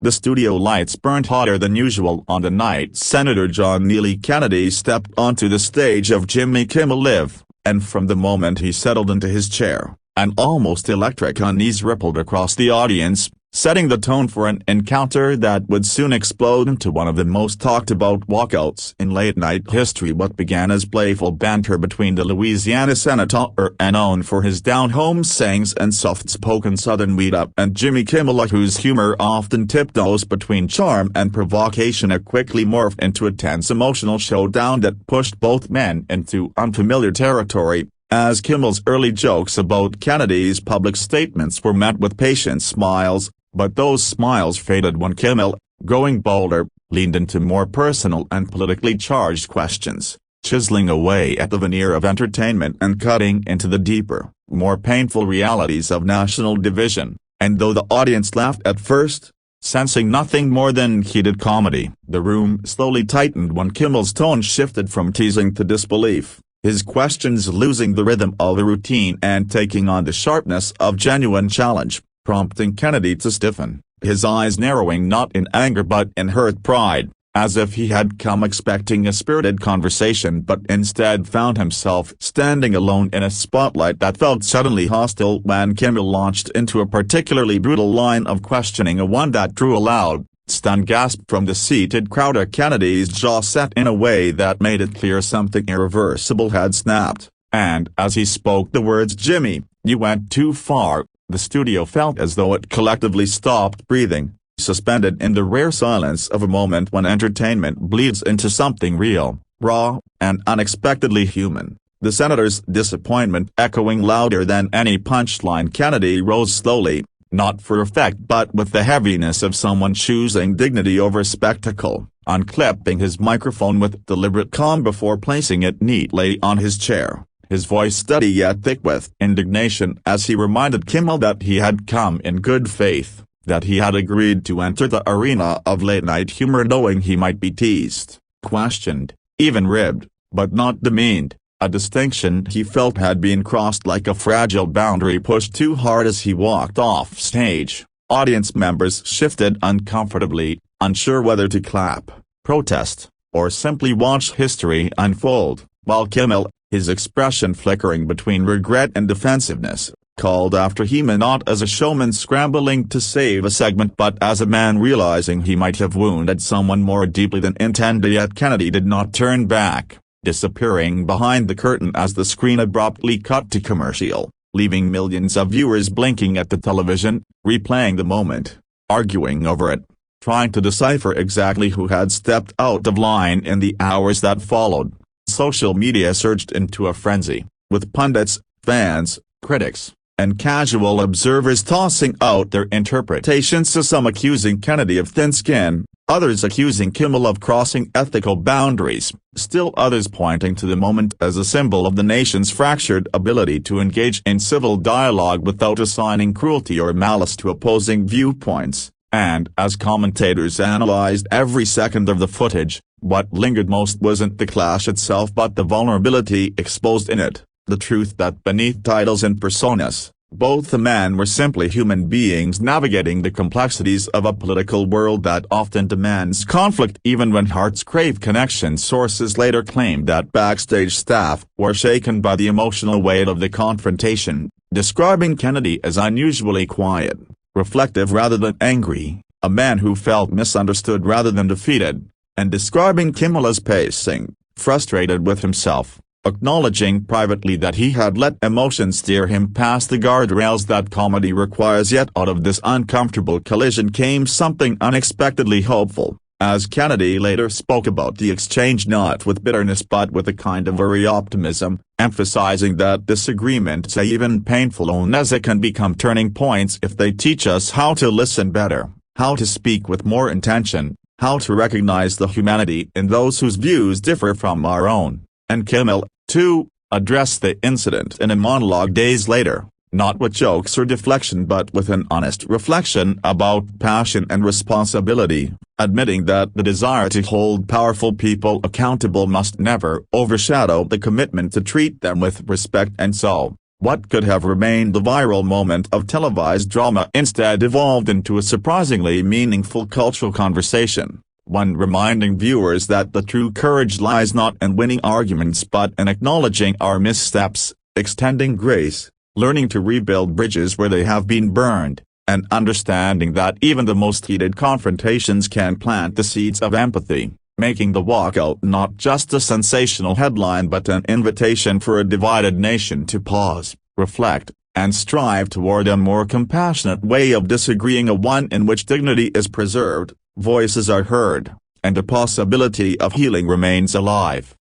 The studio lights burned hotter than usual on the night Senator John Neely Kennedy stepped onto the stage of Jimmy Kimmel Live, and from the moment he settled into his chair, an almost electric unease rippled across the audience, setting the tone for an encounter that would soon explode into one of the most talked-about walkouts in late-night history. What began as playful banter between the Louisiana senator, known for his down-home sayings and soft-spoken Southern meet-up, and Jimmy Kimmel, whose humor often tiptoes between charm and provocation, quickly morphed into a tense emotional showdown that pushed both men into unfamiliar territory. As Kimmel's early jokes about Kennedy's public statements were met with patient smiles, but those smiles faded when Kimmel, growing bolder, leaned into more personal and politically charged questions, chiseling away at the veneer of entertainment and cutting into the deeper, more painful realities of national division. And though the audience laughed at first, sensing nothing more than heated comedy, the room slowly tightened when Kimmel's tone shifted from teasing to disbelief, his questions losing the rhythm of a routine and taking on the sharpness of genuine challenge, prompting Kennedy to stiffen, his eyes narrowing not in anger but in hurt pride, as if he had come expecting a spirited conversation but instead found himself standing alone in a spotlight that felt suddenly hostile when Kimmel launched into a particularly brutal line of questioning, one that drew a loud, stunned gasp from the seated crowd. Kennedy's jaw set in a way that made it clear something irreversible had snapped, and as he spoke the words "Jimmy, you went too far," the studio felt as though it collectively stopped breathing, suspended in the rare silence of a moment when entertainment bleeds into something real, raw, and unexpectedly human. The senator's disappointment echoing louder than any punchline, Kennedy rose slowly, not for effect but with the heaviness of someone choosing dignity over spectacle, unclipping his microphone with deliberate calm before placing it neatly on his chair, his voice steady yet thick with indignation as he reminded Kimmel that he had come in good faith, that he had agreed to enter the arena of late-night humor knowing he might be teased, questioned, even ribbed, but not demeaned, a distinction he felt had been crossed like a fragile boundary pushed too hard as he walked off stage. Audience members shifted uncomfortably, unsure whether to clap, protest, or simply watch history unfold, while Kimmel, his expression flickering between regret and defensiveness, called after him not as a showman scrambling to save a segment but as a man realizing he might have wounded someone more deeply than intended. Yet Kennedy did not turn back, disappearing behind the curtain as the screen abruptly cut to commercial, leaving millions of viewers blinking at the television, replaying the moment, arguing over it, trying to decipher exactly who had stepped out of line. In the hours that followed, social media surged into a frenzy, with pundits, fans, critics, and casual observers tossing out their interpretations, some accusing Kennedy of thin skin, others accusing Kimmel of crossing ethical boundaries, still others pointing to the moment as a symbol of the nation's fractured ability to engage in civil dialogue without assigning cruelty or malice to opposing viewpoints. And as commentators analyzed every second of the footage, what lingered most wasn't the clash itself but the vulnerability exposed in it, the truth that beneath titles and personas, both the men were simply human beings navigating the complexities of a political world that often demands conflict even when hearts crave connection. Sources later claimed that backstage staff were shaken by the emotional weight of the confrontation, describing Kennedy as unusually quiet, reflective rather than angry, a man who felt misunderstood rather than defeated, and describing Kimmel as pacing, frustrated with himself, acknowledging privately that he had let emotions steer him past the guardrails that comedy requires. Yet out of this uncomfortable collision came something unexpectedly hopeful, as Kennedy later spoke about the exchange not with bitterness but with a kind of weary optimism, emphasizing that disagreements, even painful as they can, become turning points if they teach us how to listen better, how to speak with more intention, how to recognize the humanity in those whose views differ from our own. And Kimmel, too, addressed the incident in a monologue days later, not with jokes or deflection but with an honest reflection about passion and responsibility, admitting that the desire to hold powerful people accountable must never overshadow the commitment to treat them with respect. And so, What could have remained the viral moment of televised drama instead evolved into a surprisingly meaningful cultural conversation, one reminding viewers that the true courage lies not in winning arguments but in acknowledging our missteps, extending grace, learning to rebuild bridges where they have been burned, and understanding that even the most heated confrontations can plant the seeds of empathy, making the walkout not just a sensational headline but an invitation for a divided nation to pause, reflect, and strive toward a more compassionate way of disagreeing, a one in which dignity is preserved, voices are heard, and the possibility of healing remains alive.